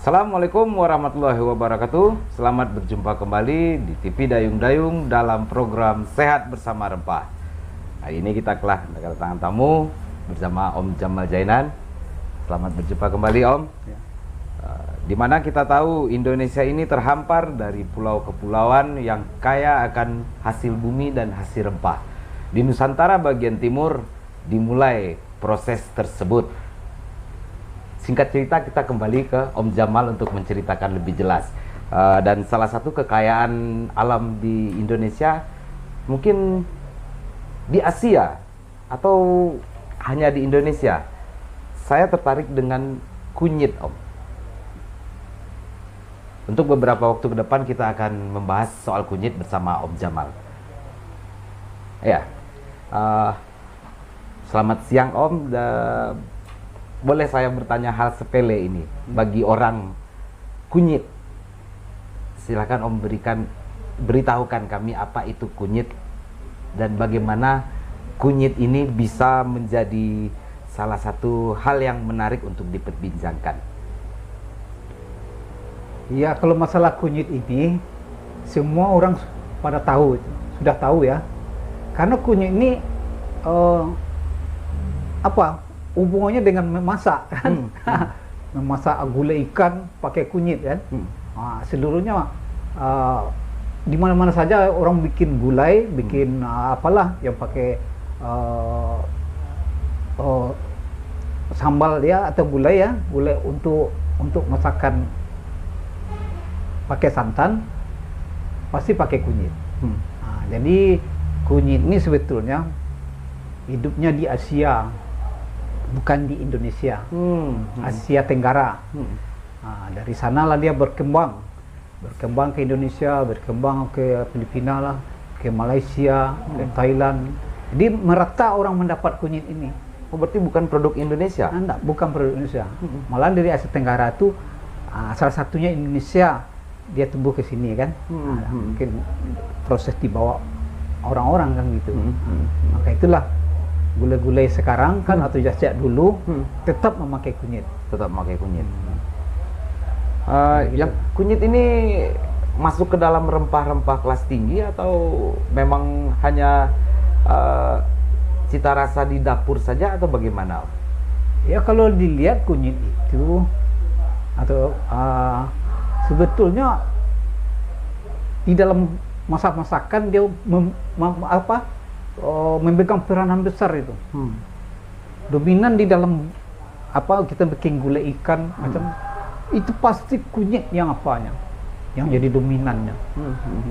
Assalamualaikum warahmatullahi wabarakatuh. Selamat berjumpa kembali di TV Dayung Dayung dalam program Sehat Bersama Rempah. Hari ini kita telah kedatangan tamu bersama Om Jamal Jainan. Selamat berjumpa kembali Om. Ya. Di mana kita tahu Indonesia ini terhampar dari pulau kepulauan yang kaya akan hasil bumi dan hasil rempah. Di Nusantara bagian timur dimulai proses tersebut. Singkat cerita kita kembali ke Om Jamal untuk menceritakan lebih jelas. Dan salah satu kekayaan alam di Indonesia mungkin di Asia atau hanya di Indonesia. Saya tertarik dengan kunyit, Om. Untuk beberapa waktu ke depan kita akan membahas soal kunyit bersama Om Jamal. Ya, selamat siang Om. Boleh saya bertanya hal sepele ini bagi orang kunyit? Silakan Om beritahukan kami apa itu kunyit dan bagaimana kunyit ini bisa menjadi salah satu hal yang menarik untuk diperbincangkan. Ya, kalau masalah kunyit ini semua orang pada tahu, sudah tahu ya. Karena kunyit ini hubungannya dengan memasak kan? Memasak gulai ikan pakai kunyit kan? Seluruhnya di mana-mana saja orang bikin gulai, bikin apalah yang pakai sambal ya atau gulai ya, gulai untuk masakan pakai santan pasti pakai kunyit. Jadi kunyit ini sebetulnya hidupnya di Asia, bukan di Indonesia. Asia Tenggara. Dari sanalah dia berkembang ke Indonesia, berkembang ke Filipina lah, ke Malaysia, ke Thailand. Jadi merata orang mendapat kunyit ini. Oh, berarti bukan produk Indonesia? Enggak, bukan produk Indonesia. Malah dari Asia Tenggara itu salah satunya Indonesia dia tumbuh ke sini kan. Mungkin proses dibawa orang-orang kan gitu. Maka itulah gulai-gulai sekarang kan atau sejak dulu tetap memakai kunyit. Tetap memakai kunyit. Yang kunyit ini masuk ke dalam rempah-rempah kelas tinggi atau memang hanya cita rasa di dapur saja atau bagaimana? Ya, kalau dilihat kunyit itu atau sebetulnya di dalam masak-masakan dia memegang peranan besar itu. Dominan di dalam kita bikin gulai ikan macam itu pasti kunyit yang yang jadi dominannya.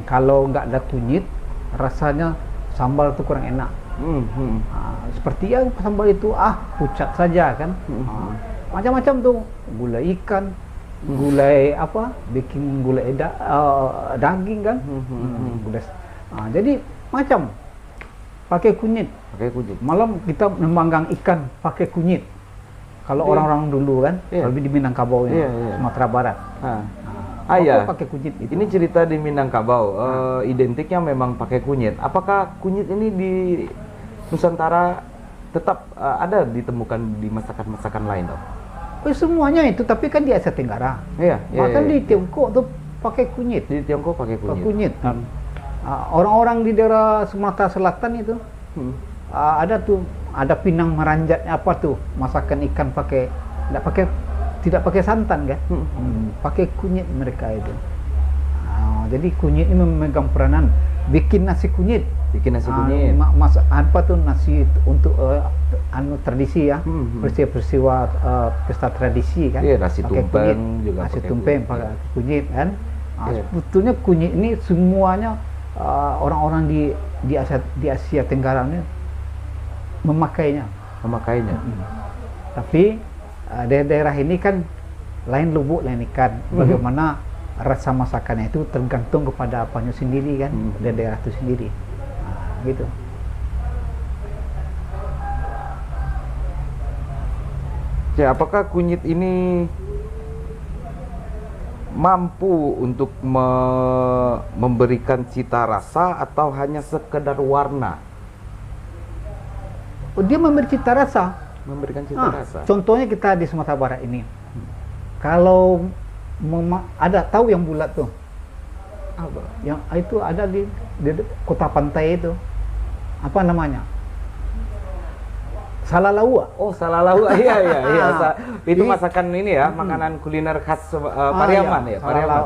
Kalau nggak ada kunyit rasanya sambal itu kurang enak. Seperti yang sambal itu pucat saja kan. Macam-macam tuh gulai ikan, gulai bikin gulai daging kan. Jadi macam pakai kunyit. Malam kita memanggang ikan pakai kunyit. Kalau orang-orang dulu kan, lebih di Minangkabau ini, Sumatera Barat. Pakai kunyit. Itu. Ini cerita di Minangkabau, identiknya memang pakai kunyit. Apakah kunyit ini di Nusantara tetap ada ditemukan di masakan-masakan lain, Dok? Semuanya itu, tapi kan di Asia Tenggara. Bahkan di Tiongkok tuh pakai kunyit. Di Tiongkok pakai kunyit. Orang-orang di daerah Sumatera Selatan itu ada pinang meranjatnya masakan ikan tidak pakai santan kan, pakai kunyit mereka itu. Jadi kunyit ini memegang peranan bikin nasi kunyit. Nasi untuk tradisi ya, peristiwa pesta tradisi kan. Nasi tumpeng juga. Nasi tumpeng pakai kunyit kan. Sebetulnya kunyit ini semuanya orang-orang di Asia Tenggara ini memakainya. Tapi daerah ini kan lain lubuk lain ikan. Bagaimana rasa masakannya itu tergantung kepada apanya sendiri kan, dari daerah itu sendiri. Gitu. Ya, apakah kunyit ini mampu untuk memberikan cita rasa atau hanya sekedar warna? Dia memberi cita rasa. Memberikan cita rasa. Contohnya kita di Sumatera Barat ini, kalau ada tahu yang bulat tuh, Apa? yang itu ada di kota pantai itu, apa namanya, salalaua. Oh, salalaua. Iya, iya, iya. Itu Ini- masakan ini ya, makanan kuliner khas Pariaman ya, Pariaman.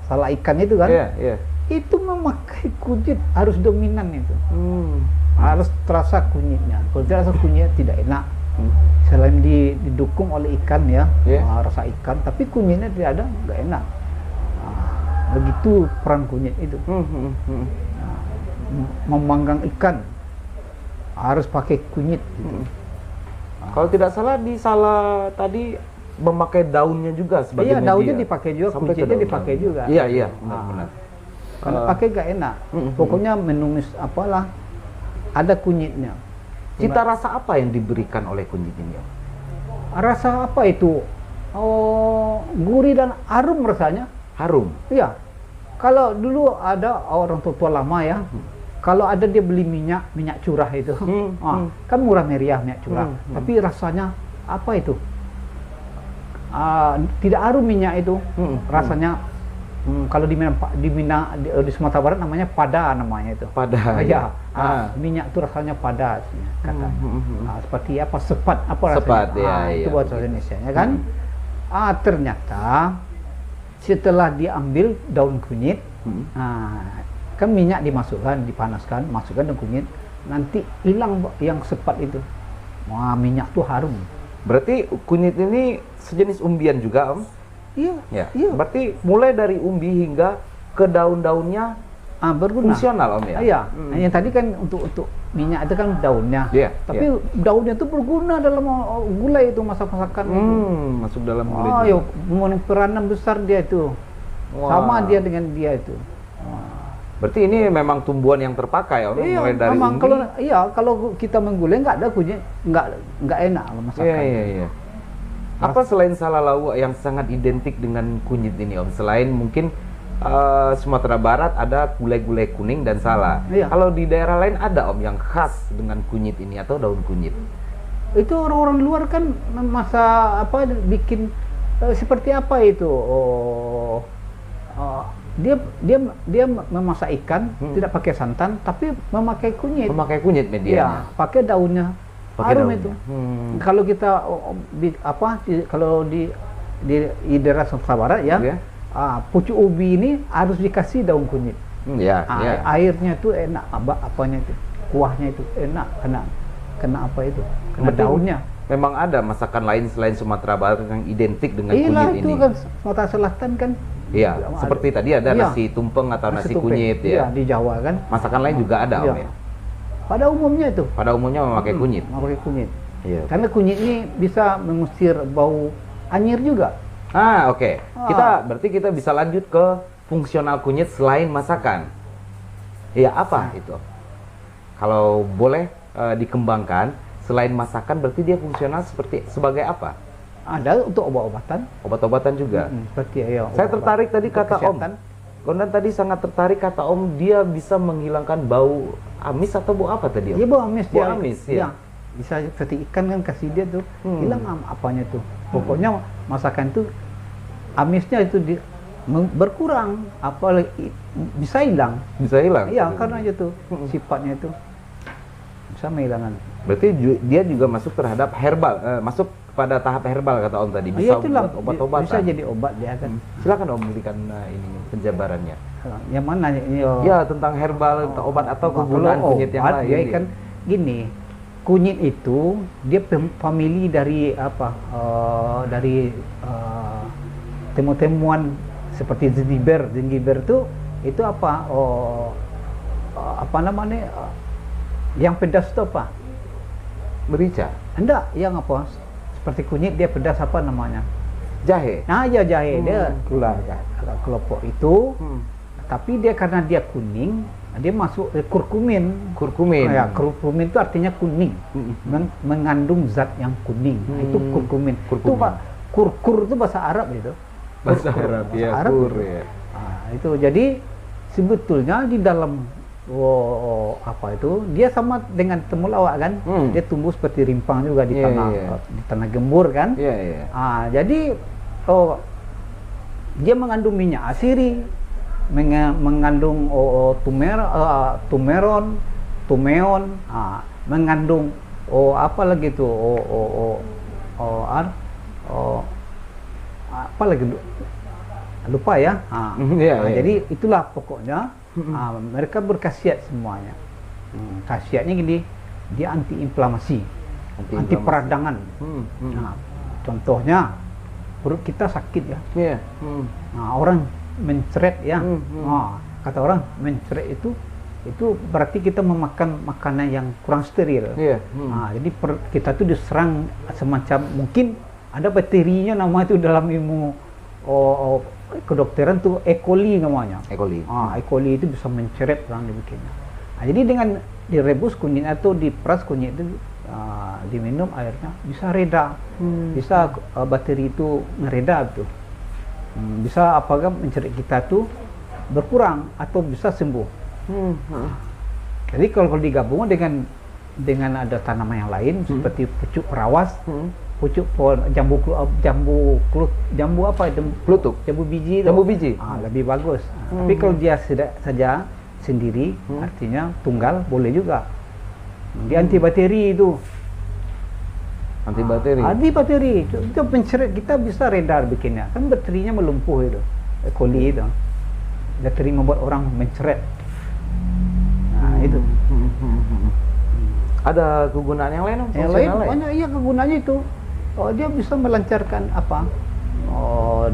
Salah ikan itu kan, Iya, iya. itu memakai kunyit, harus dominan itu, Hmm. harus terasa kunyitnya. Kalau tidak terasa kunyit tidak enak. Hmm. Selain didukung oleh ikan ya, Iya. rasa ikan, tapi kunyitnya tidak ada, nggak enak. Begitu peran kunyit itu. Memanggang ikan harus pakai kunyit gitu. Kalau tidak salah di Salah tadi memakai daunnya juga sebagai Iya, media. daunnya dipakai juga, Sampai ke kunyitnya daun. dipakai juga. Iya, iya, benar-benar. Kalau pakai nggak enak. Pokoknya menumis apalah ada kunyitnya. Cita rasa apa yang diberikan oleh kunyit ini? Om? Rasa apa itu? Oh, gurih dan harum rasanya. Harum. Iya. Kalau dulu ada orang tua lama ya, kalau ada dia beli minyak curah itu, kan murah meriah minyak curah, tapi rasanya apa itu? Tidak harum minyak itu, rasanya. Kalau di Sumatera Barat namanya pada namanya itu. Pada. Ya. Minyak itu rasanya pada katanya. Seperti apa sepat apa rasanya? Sepat, ya, itu iya, bahasa Indonesia ya kan. Ternyata setelah diambil daun kunyit, kan minyak dimasukkan, dipanaskan, masukkan daun kunyit, nanti hilang yang sepat itu. Wah, minyak tuh harum. Berarti kunyit ini sejenis umbian juga, Om? Iya. Ya. Iya. Berarti mulai dari umbi hingga ke daun-daunnya Berguna. fungsional, Om ya? Iya. Yang tadi kan untuk minyak itu kan daunnya. Iya, Tapi daunnya itu berguna dalam gulai itu masak-masakan itu. Masuk dalam gulai juga. Ya, peranan besar dia itu. Wah. Sama dia dengan dia itu. Berarti ini memang tumbuhan yang terpakai, Om? Iya, Mulai dari memang umbi. kalau kita menggulai nggak ada kunyit, nggak enak kalau masakan. Iya, iya, iya. Apa selain salalaua yang sangat identik dengan kunyit ini, Om? Selain mungkin Sumatera Barat ada gulai-gulai kuning dan sala. Iya. Kalau di daerah lain ada, Om, yang khas dengan kunyit ini atau daun kunyit? Itu orang-orang luar kan bikin seperti apa itu? Dia memasak ikan tidak pakai santan tapi memakai kunyit. Memakai kunyit medianya. Iya, pakai daunnya. Pakai Harum daunnya. itu. Kalau kita kalau di daerah Sumatera Barat ya, Iya. pucuk ubi ini harus dikasih daun kunyit. Iya, iya. Airnya itu enak, apanya itu, kuahnya itu enak, kena apa itu, kena Berarti daunnya. Memang ada masakan lain selain Sumatera Barat yang identik dengan Iya kunyit itu ini. kan Sumatera Selatan kan. Iya, seperti tadi ada Iya. nasi tumpeng atau nasi tumpeng. kunyit Iya, ya. di Jawa kan. Masakan lain juga ada, Om Iya. ya. Pada umumnya itu. Pada umumnya memakai kunyit. Memakai kunyit. Iya. Karena kunyit ini bisa mengusir bau anyir juga. Oke. Berarti kita bisa lanjut ke fungsional kunyit selain masakan. Iya, apa itu? Kalau boleh dikembangkan, selain masakan berarti dia fungsional sebagai apa? Ada untuk obat-obatan. Obat-obatan juga. Seperti ya. Saya tertarik tadi Untuk kata kesehatan. Om. Kondan tadi sangat tertarik kata Om, dia bisa menghilangkan bau amis atau bau apa tadi, Om? Iya, bau amis Bau dia. amis, ya. Iya. Bisa seperti ikan kan kasih dia tuh hilang apanya tuh. Pokoknya masakan tuh amisnya itu berkurang, apalagi bisa hilang. Bisa hilang? Iya, karena itu sifatnya itu bisa menghilangkan. Berarti dia juga masuk terhadap herbal, masuk pada tahap herbal kata Om tadi, bisa Iya, itulah, buat obat-obatan. bisa jadi obat dia kan. Silakan Om berikan ini penjabarannya. Yang mana ini? Ya, tentang herbal, tentang obat atau kegunaan Kalau kunyit yang obat, lain. dia kan gini, kunyit itu dia famili dari apa? Dari temuan seperti zingiber. Zingiber itu apa? Apa namanya? Yang pedas itu apa? Merica, Enggak, yang apa? Seperti kunyit dia pedas apa namanya? jahe. Nah, ya jahe dia keluar agak kelompok itu. Tapi dia karena dia kuning, dia masuk kurkumin. Kurkumin. Ya, kurkumin itu artinya kuning, mengandung zat yang kuning. Nah, itu kurkumin. Itu Pak, kurkur itu bahasa Arab itu. Bahasa Kurkur, Arab, bahasa ya, Arab kur, itu. ya. Nah, itu jadi sebetulnya di dalam apa itu dia sama dengan temulawak kan, dia tumbuh seperti rimpang juga di Iya, tanah iya. di tanah gembur kan. Iya, iya. Jadi dia mengandung minyak asiri, mengandung tumeron, tumeon, mengandung apa lagi tuh apa lagi lupa ya. Jadi itulah pokoknya mereka berkhasiat semuanya. Khasiatnya gini, dia anti-inflamasi, anti peradangan. Contohnya perut kita sakit ya. Orang mencret ya. Kata orang mencret itu berarti kita memakan makanan yang kurang steril. Jadi kita tuh diserang semacam, mungkin ada bakterinya, nama itu dalam ilmu kedokteran tuh E. coli namanya. E. coli itu bisa mencret orang dibikinnya. Jadi dengan direbus kunyit atau diperas kunyit itu, diminum airnya, bisa reda, bisa bakteri itu ngereda tuh, bisa apakah mencret kita tuh berkurang atau bisa sembuh. Jadi kalau digabung dengan ada tanaman yang lain seperti pucuk perawas, pucuk pohon jambu apa itu? Plutuk. Jambu biji. Lebih bagus. Tapi kalau dia saja sendiri, artinya tunggal, boleh juga. Dia antibakteri itu. Antibakteri. Itu penceret kita bisa reda bikinnya. Kan bakterinya melumpuh itu. E. coli itu. Bakteri membuat orang menceret. Itu. Ada kegunaan yang lain? Yang lain banyak, iya kegunaannya itu. Dia bisa melancarkan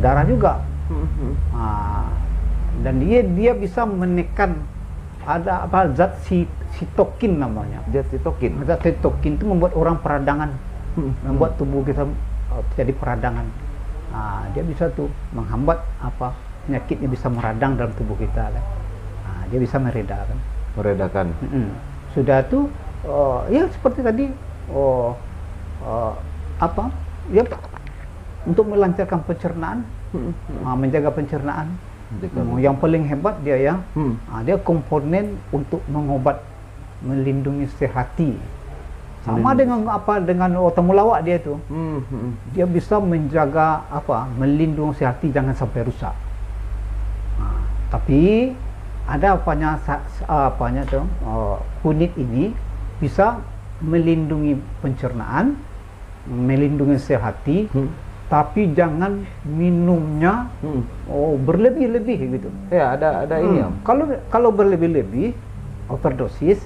darah juga. Dan dia bisa menekan ada zat sitokin namanya. Zat sitokin itu membuat orang peradangan, membuat tubuh kita jadi peradangan. Dia bisa tuh menghambat penyakitnya, bisa meradang dalam tubuh kita. Dia bisa meredakan. Sudah tuh ya seperti tadi ya untuk melancarkan pencernaan, menjaga pencernaan. Yang paling hebat dia ya, dia komponen untuk mengobat, melindungi hati. Sama dengan temulawak dia itu. Dia bisa menjaga melindungi hati jangan sampai rusak. Tapi ada kunyit ini bisa melindungi pencernaan, melindungi sel hati, tapi jangan minumnya berlebih-lebih gitu. Ya, ada ini. Kalau berlebih-lebih, overdosis,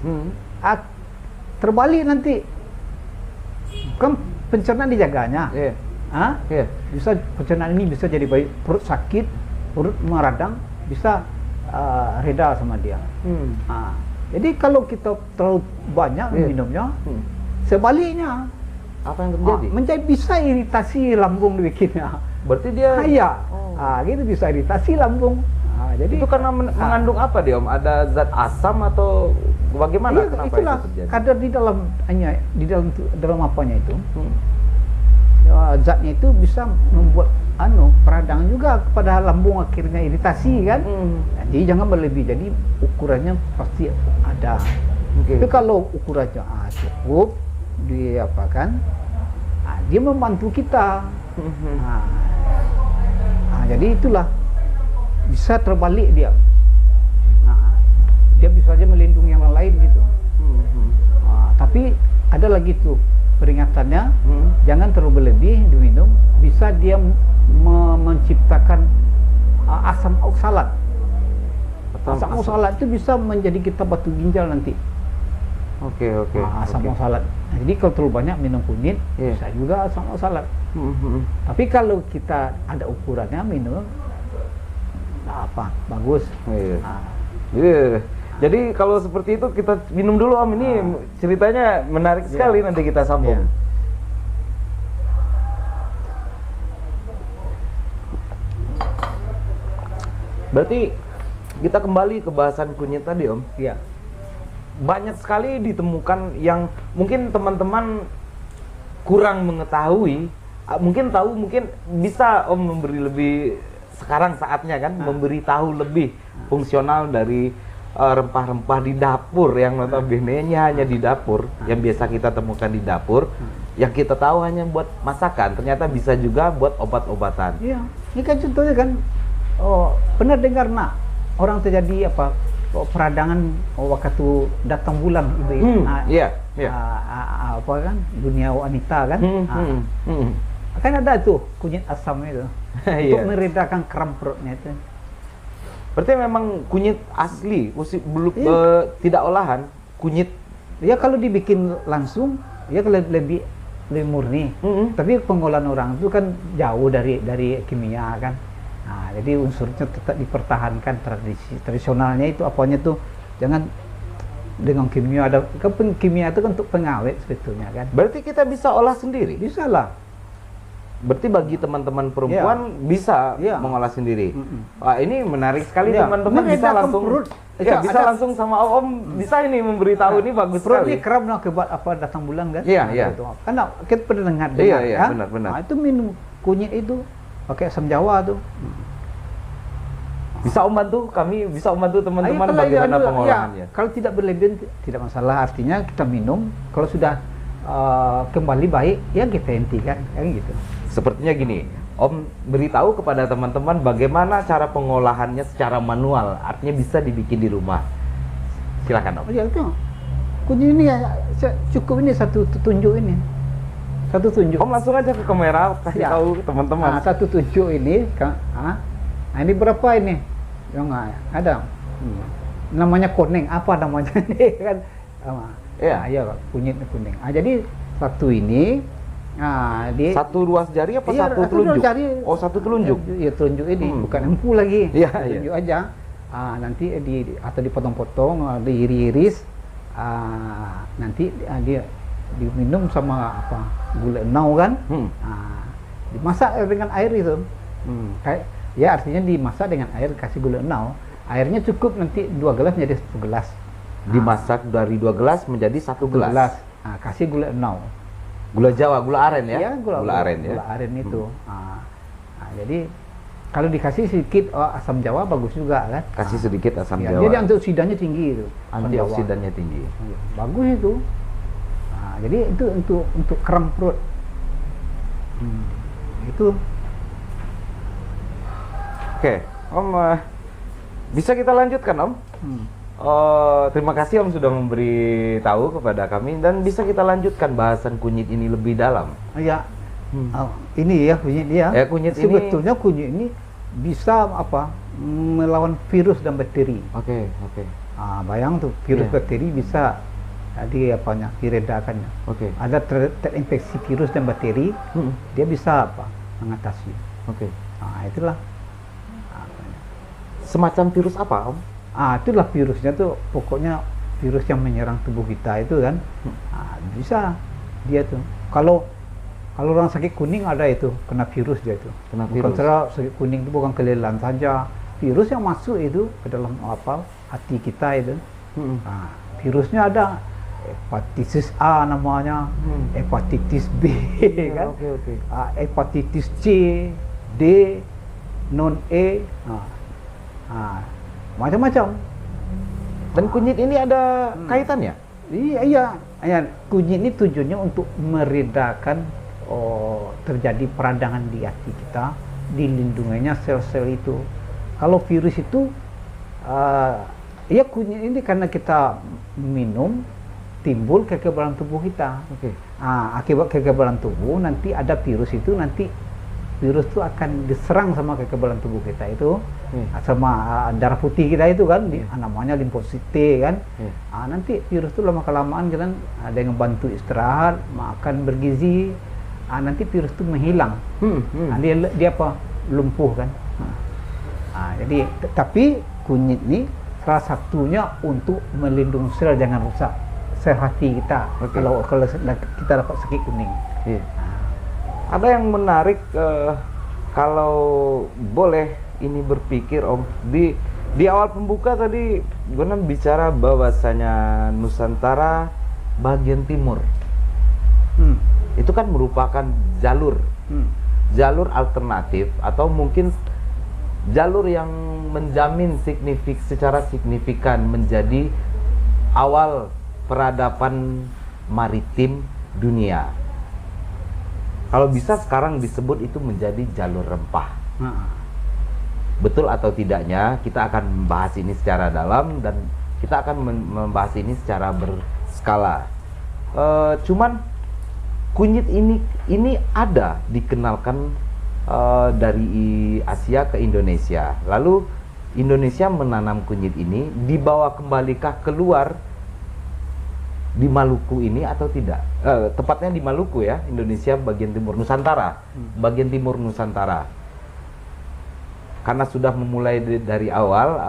terbalik nanti. Kan pencernaan dijaganya. Bisa pencernaan ini bisa jadi baik, perut sakit, perut meradang, bisa reda sama dia. Jadi kalau kita terlalu banyak minumnya, sebaliknya apa yang terjadi? Menjadi bisa iritasi lambung bikinnya. Berarti dia gitu bisa iritasi lambung. Jadi itu karena mengandung apa dia, Om? Ada zat asam atau bagaimana? Kenapa itulah itu terjadi? kadar di dalam apanya itu. Zatnya itu bisa membuat peradangan juga kepada lambung, akhirnya iritasi kan. Jadi jangan berlebih. Jadi ukurannya pasti ada. Tapi kalau ukurannya cukup, dia dia membantu kita. Jadi itulah bisa terbalik dia. Dia bisa saja melindungi yang lain gitu. Tapi ada lagi tuh peringatannya, jangan terlalu berlebih diminum. Bisa dia menciptakan asam oksalat. Asam oksalat itu bisa menjadi kita batu ginjal nanti. Asam oksalat. Jadi kalau terlalu banyak minum kunyit, bisa juga asam oksalat. Tapi kalau kita ada ukurannya minum, bagus. Jadi kalau seperti itu kita minum dulu, Om. Ini ceritanya menarik sekali, nanti kita sambung. Berarti kita kembali ke bahasan kunyit tadi, Om. Banyak sekali ditemukan yang mungkin teman-teman kurang mengetahui. Mungkin tahu, mungkin bisa Om memberi lebih, sekarang saatnya kan memberi tahu lebih fungsional dari rempah-rempah di dapur yang notabene-nya hanya di dapur, yang biasa kita temukan di dapur, yang kita tahu hanya buat masakan, ternyata bisa juga buat obat-obatan. Ini kan contohnya kan pernah dengar nak orang terjadi apa peradangan waktu datang bulan itu Iya. apa kan dunia wanita kan kan ada tuh kunyit asam itu untuk meredakan kram perutnya itu. Berarti memang kunyit asli, belum tidak olahan kunyit. Ya kalau dibikin langsung ya lebih murni. Tapi pengolahan orang itu kan jauh dari kimia kan. Nah, jadi unsurnya tetap dipertahankan tradisionalnya itu apanya tuh jangan dengan kimia ada kimia itu kan untuk pengawet sebetulnya kan. Berarti kita bisa olah sendiri. Bisa lah. Berarti bagi teman-teman perempuan bisa mengolah sendiri. Wah, ini menarik sekali teman-teman bisa langsung bisa langsung sama Om bisa ini memberitahu ini bagus sekali. Ini kerap akibat apa datang bulan kan? Iya. Karena kita pernah dengar Iya, kan? benar. Nah, itu minum kunyit itu pakai asam jawa tuh. Bisa Om bantu teman-teman bagaimana pengolahannya. Kalau tidak berlebihan tidak masalah, artinya kita minum kalau sudah kembali baik ya kita hentikan kan gitu. Sepertinya gini, Om beritahu kepada teman-teman bagaimana cara pengolahannya secara manual, artinya bisa dibikin di rumah. Silakan Om. Ya itu, kunyit ini cukup ini satu tunjuk ini, satu tunjuk. Om langsung aja ke kamera kasih tahu teman-teman. Nah, satu tunjuk ini, nah ini berapa ini? Yang ada, namanya kuning, apa namanya ini kan? Ya kunyit kuning. Jadi satu ini. Nah, satu ruas jari apa satu telunjuk? Satu telunjuk. Ya telunjuk ini bukan empu lagi. Telunjuk aja. Nanti atau dipotong-potong, diiris-iris. Nanti dia diminum sama apa? Gula enau kan? Dimasak dengan air itu. Ya artinya dimasak dengan air kasih gula enau. Airnya cukup nanti 2 gelas menjadi 1 gelas. Dimasak dari 2 gelas menjadi 1 gelas. Kasih gula enau. Gula Jawa, gula aren ya? Iya, gula aren ya. Gula aren itu. Jadi kalau dikasih sedikit asam jawa bagus juga kan? Kasih sedikit asam jawa. Jadi antioksidannya tinggi itu. Antioksidannya tinggi. Bagus itu. Jadi itu untuk kram perut. Itu. Oke, Om bisa kita lanjutkan Om? Terima kasih Om sudah memberi tahu kepada kami dan bisa kita lanjutkan bahasan kunyit ini lebih dalam. Ini ya kunyit dia. Kunyit sebetulnya kunyit ini bisa apa? Melawan virus dan bakteri. Oke. Bayang tuh virus bakteri bisa apanya diredakannya. Ada terinfeksi virus dan bakteri, dia bisa apa? Mengatasi. Itulah. Semacam virus apa Om? Itulah virusnya tuh pokoknya virus yang menyerang tubuh kita itu kan. Bisa dia tuh. Kalau orang sakit kuning ada itu kena virus dia itu. Bukan sakit kuning itu bukan kelelahan saja. Virus yang masuk itu ke dalam hati kita itu. Virusnya ada hepatitis A namanya, hepatitis B kan. Hepatitis C, D, non E. Macam-macam. Dan kunyit ini ada kaitannya? Iya. Kunyit ini tujuannya untuk meredakan terjadi peradangan di hati kita, dilindunginya sel-sel itu. Kalau virus itu, kunyit ini karena kita minum timbul kekebalan tubuh kita. Akibat kekebalan tubuh nanti ada virus itu virus itu akan diserang sama kekebalan tubuh kita itu, sama darah putih kita itu kan, namanya limfosit T kan. Nanti virus itu lama kelamaan kan ada yang bantu istirahat, makan bergizi, nanti virus itu menghilang. Dia apa? Lumpuh kan. Jadi tapi kunyit ini salah satunya untuk melindungi sel jangan rusak sel hati kita. Kalau kita dapat sakit kuning. Ada yang menarik kalau boleh ini berpikir Om di awal pembuka tadi Guna bicara bahwasanya Nusantara bagian timur itu kan merupakan jalur alternatif atau mungkin jalur yang menjamin secara signifikan menjadi awal peradaban maritim dunia. Kalau bisa sekarang disebut itu menjadi jalur rempah. betul atau tidaknya kita akan membahas ini secara dalam dan kita akan membahas ini secara berskala. Cuman kunyit ini ada dikenalkan dari Asia ke Indonesia. Lalu Indonesia menanam kunyit ini, dibawa kembalikah keluar di Maluku ini atau tidak? Tepatnya di Maluku ya, Indonesia bagian timur Nusantara, bagian timur Nusantara. Karena sudah memulai dari awal,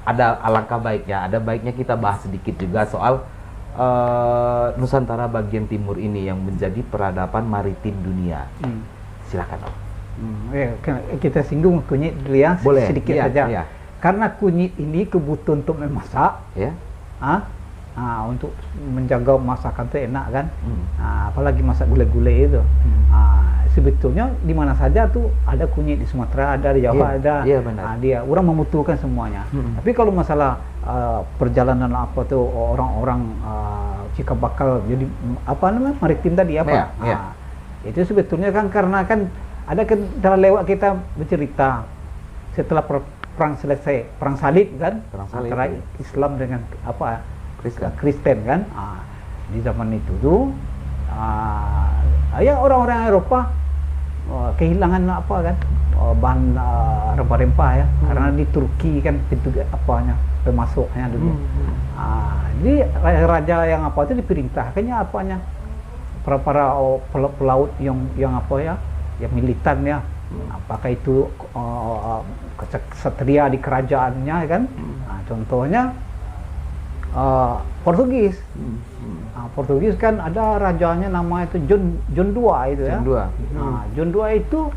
ada alangkah baiknya, ada baiknya kita bahas sedikit juga soal Nusantara bagian timur ini yang menjadi peradaban maritim dunia. Silakan Om. Kita singgung kunyit dulu ya, boleh, sedikit iya, saja. iya. Karena kunyit ini kebutuhan untuk memasak, Ya. Untuk menjaga masakan itu enak kan. Apalagi masak gulai-gulai itu. Sebetulnya di mana saja tuh ada kunyit, di Sumatera ada, di Jawa ada. Iya, benar. Dia orang membutuhkan semuanya. Tapi kalau masalah perjalanan apa tuh orang-orang cikal bakal jadi apa namanya maritim tadi apa? Iya. Itu sebetulnya kan karena kan ada dalam lewat kita bercerita setelah perang selesai, perang salib kan, antara Islam dengan apa Kristen kan. Di zaman itu tuh ya orang-orang Eropa kehilangan apa kan bahan rempah-rempah ya, karena di Turki kan pintu apanya pemasoknya dulu. Jadi raja yang apa itu diperintahkannya apanya para pelaut yang apa ya, yang militan ya, apakah itu ksatria di kerajaannya kan. Contohnya Portugis. Portugis kan ada rajanya nama itu John II itu ya. John II itu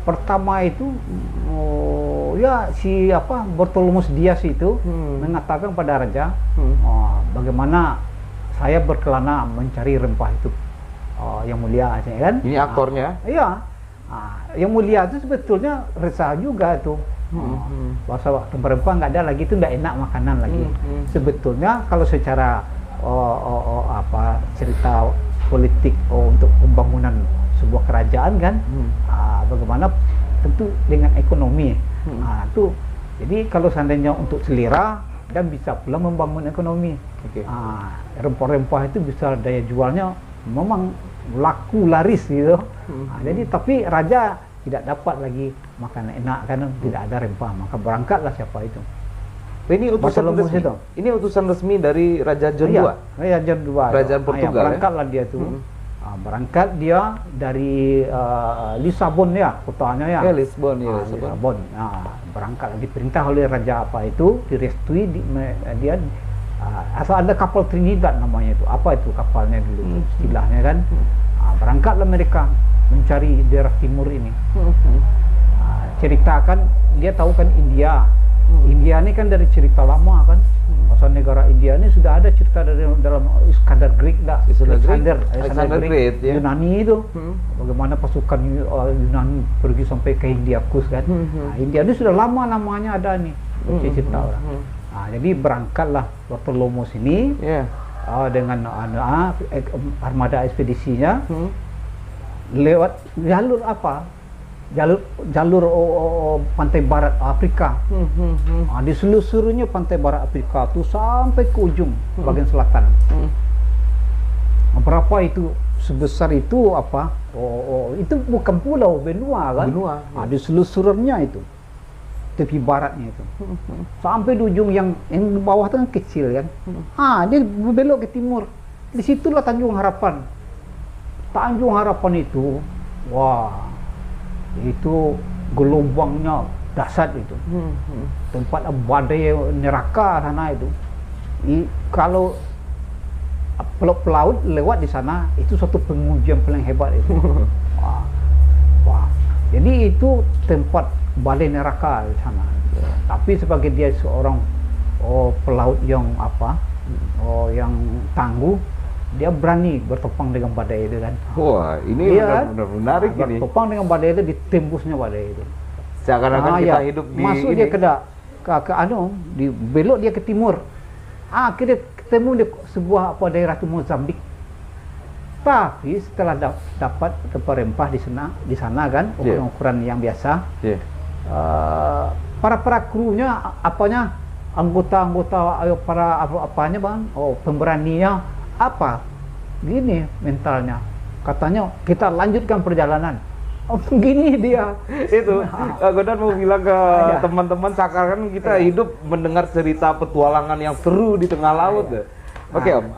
pertama itu ya si apa Bartolomeus Dias itu mengatakan pada raja bagaimana saya berkelana mencari rempah itu yang mulia kan. Ini akornya. Iya. Yang mulia itu sebetulnya resah juga tuh. Bahasa rempah nggak ada lagi, itu nggak enak makanan lagi. Sebetulnya kalau secara apa cerita politik untuk pembangunan sebuah kerajaan kan, bagaimana tentu dengan ekonomi. Itu jadi kalau seandainya untuk selera dan bisa pula membangun ekonomi. Rempah-rempah itu bisa daya jualnya memang laku laris gitu. Jadi tapi raja tidak dapat lagi makan enak karena tidak ada rempah, maka berangkatlah siapa itu. Ini utusan resmi. Itu. Ini utusan resmi dari Raja John II. Raja John II. Kerajaan Portugal. Berangkatlah dia tuh. Berangkat dia dari Lisabon ya, kotanya ya. Lisbon ya. Lisabon. Berangkat diperintah oleh raja apa itu, direstui dia asal ada kapal Trinidad namanya itu. Apa itu kapalnya dulu istilahnya kan. Berangkatlah mereka mencari daerah timur ini. Ceritakan, dia tahu kan India. India ini kan dari cerita lama kan. Asal negara India ini sudah ada cerita dari dalam Iskandar Great dah. Alexander Great ya. Yunani itu. Bagaimana pasukan Yunani pergi sampai ke India Kus kan. India ini sudah lama namanya ada nih. Cerita orang. Jadi berangkatlah Bartolomeus ini dengan armada ekspedisinya lewat jalur apa? Jalur pantai barat Afrika. Di seluruhnya pantai barat Afrika itu sampai ke ujung bagian selatan. Berapa itu sebesar itu apa? Itu bukan pulau, benua kan? Benua. Di seluruhnya itu tepi baratnya itu. Sampai di ujung yang di bawah itu kan kecil kan. Dia belok ke timur. Di situlah Tanjung Harapan. Tanjung Harapan itu, wah, itu gelombangnya dahsyat itu. Tempat badai neraka sana itu. Kalau pelaut lewat di sana, itu suatu pengujian paling hebat itu. Wah. Jadi itu tempat badai neraka di sana. Tapi sebagai dia seorang pelaut yang apa? Yang tangguh, dia berani bertopang dengan badai itu kan. Wah, ini benar-benar menarik ini. Bertopang dengan badai itu, ditembusnya badai itu. Seakan-akan kita hidup di masuk ini. Dia belok dia ke timur. Kita ketemu di sebuah daerah itu Mozambik. Tapi setelah dapat rempah di sana kan, ukuran yang biasa. para krunya apanya, anggota-anggota para apanya bang, pemberaninya apa gini mentalnya, katanya kita lanjutkan perjalanan. Gini dia Itu Godan mau bilang ke teman-teman sekarang kita hidup mendengar cerita petualangan yang seru di tengah laut. Oke Om,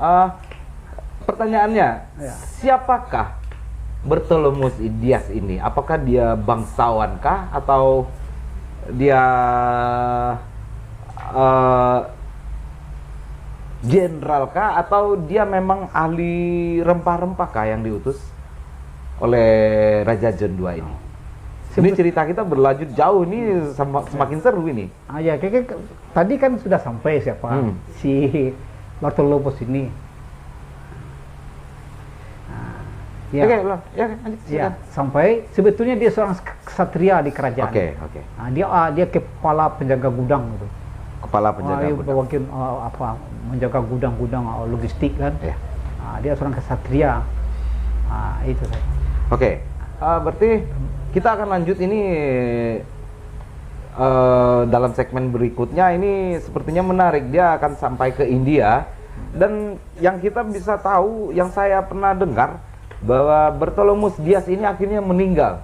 pertanyaannya, siapakah Bartholomew Dias ini? Apakah dia bangsawan kah atau dia jenderal kah, atau dia memang ahli rempah-rempah kah yang diutus oleh Raja John II ini? Ini cerita kita berlanjut jauh, ini semakin seru ini. Ya, tadi kan sudah sampai siapa si Bartholomew ini. Ya. Oke, sampai sebetulnya dia seorang ksatria di kerajaan. Oke. Dia kepala penjaga gudang gitu. Kepala penjaga gudang. Bagian menjaga gudang-gudang logistik kan. Dia seorang ksatria. Itu saya. Oke, berarti kita akan lanjut ini dalam segmen berikutnya. Ini sepertinya menarik, dia akan sampai ke India. Dan yang kita bisa tahu, yang saya pernah dengar, bahwa Bartholomew Dias ini akhirnya meninggal.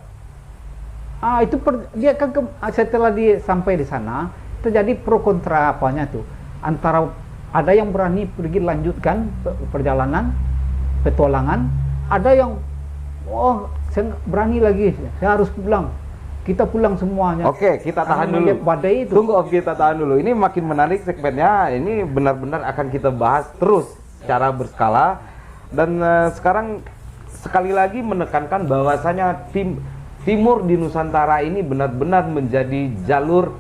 Dia kan setelah dia sampai di sana, terjadi pro kontra apanya tuh. Antara ada yang berani pergi lanjutkan perjalanan, petualangan, ada yang saya berani lagi, saya harus pulang. Kita pulang semuanya. Oke, kita tahan dulu. Badai itu. Tunggu Om, kita tahan dulu. Ini makin menarik segmennya. Ini benar-benar akan kita bahas terus secara berskala. Dan sekarang sekali lagi menekankan bahwasanya timur di Nusantara ini benar-benar menjadi jalur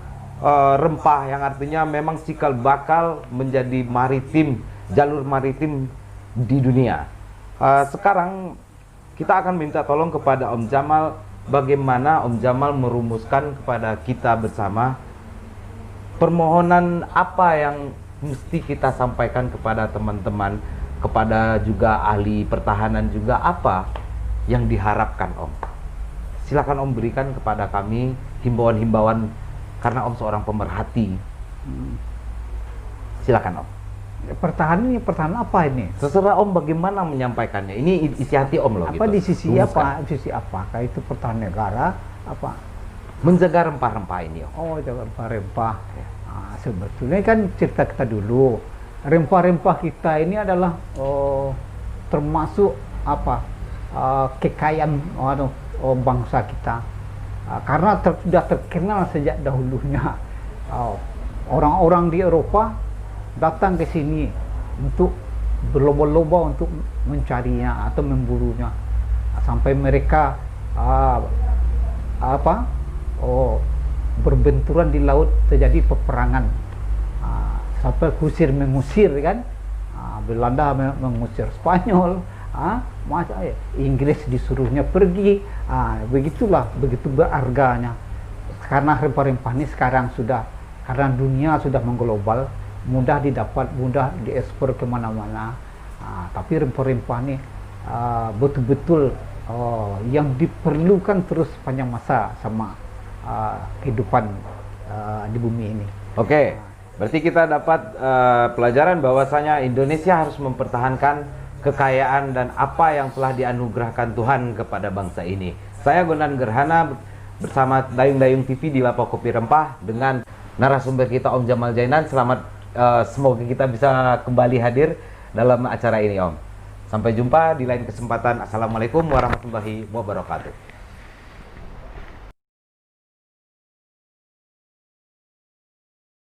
rempah, yang artinya memang cikal bakal menjadi maritim, jalur maritim di dunia. Sekarang kita akan minta tolong kepada Om Jamal, bagaimana Om Jamal merumuskan kepada kita bersama permohonan apa yang mesti kita sampaikan kepada teman-teman, kepada juga ahli pertahanan juga, apa yang diharapkan Om. Silakan Om berikan kepada kami himbauan-himbauan, karena Om seorang pemerhati. Silakan Om. Pertahanan apa ini? Terserah Om bagaimana menyampaikannya. Ini isi hati Om loh. Apa gitu. di sisi apa? Sisi apakah itu pertahanan negara? Apa? Menjaga rempah-rempah ini Om. Jaga rempah-rempah. Sebetulnya kan cerita kita dulu. Rempah-rempah kita ini adalah termasuk kekayaan bangsa kita. Karena sudah terkenal sejak dahulunya. Orang-orang di Eropa datang ke sini untuk berlomba-lomba untuk mencarinya atau memburunya, sampai mereka berbenturan di laut, terjadi peperangan, sampai kusir-mengusir kan. Belanda mengusir Spanyol, Inggris disuruhnya pergi. Begitulah, begitu berharganya. Karena rempah-rempah ini sekarang sudah, karena dunia sudah mengglobal, mudah didapat, mudah diekspor kemana-mana. Tapi rempah-rempah ini betul-betul yang diperlukan terus panjang masa sama kehidupan di bumi ini. Oke, berarti kita dapat pelajaran bahwasanya Indonesia harus mempertahankan kekayaan dan apa yang telah dianugerahkan Tuhan kepada bangsa ini. Saya Gondan Gerhana bersama Dayung-Dayung TV di Lapak Kopi Rempah dengan narasumber kita Om Jamal Jainan. Semoga kita bisa kembali hadir dalam acara ini Om. Sampai jumpa di lain kesempatan. Assalamualaikum warahmatullahi wabarakatuh.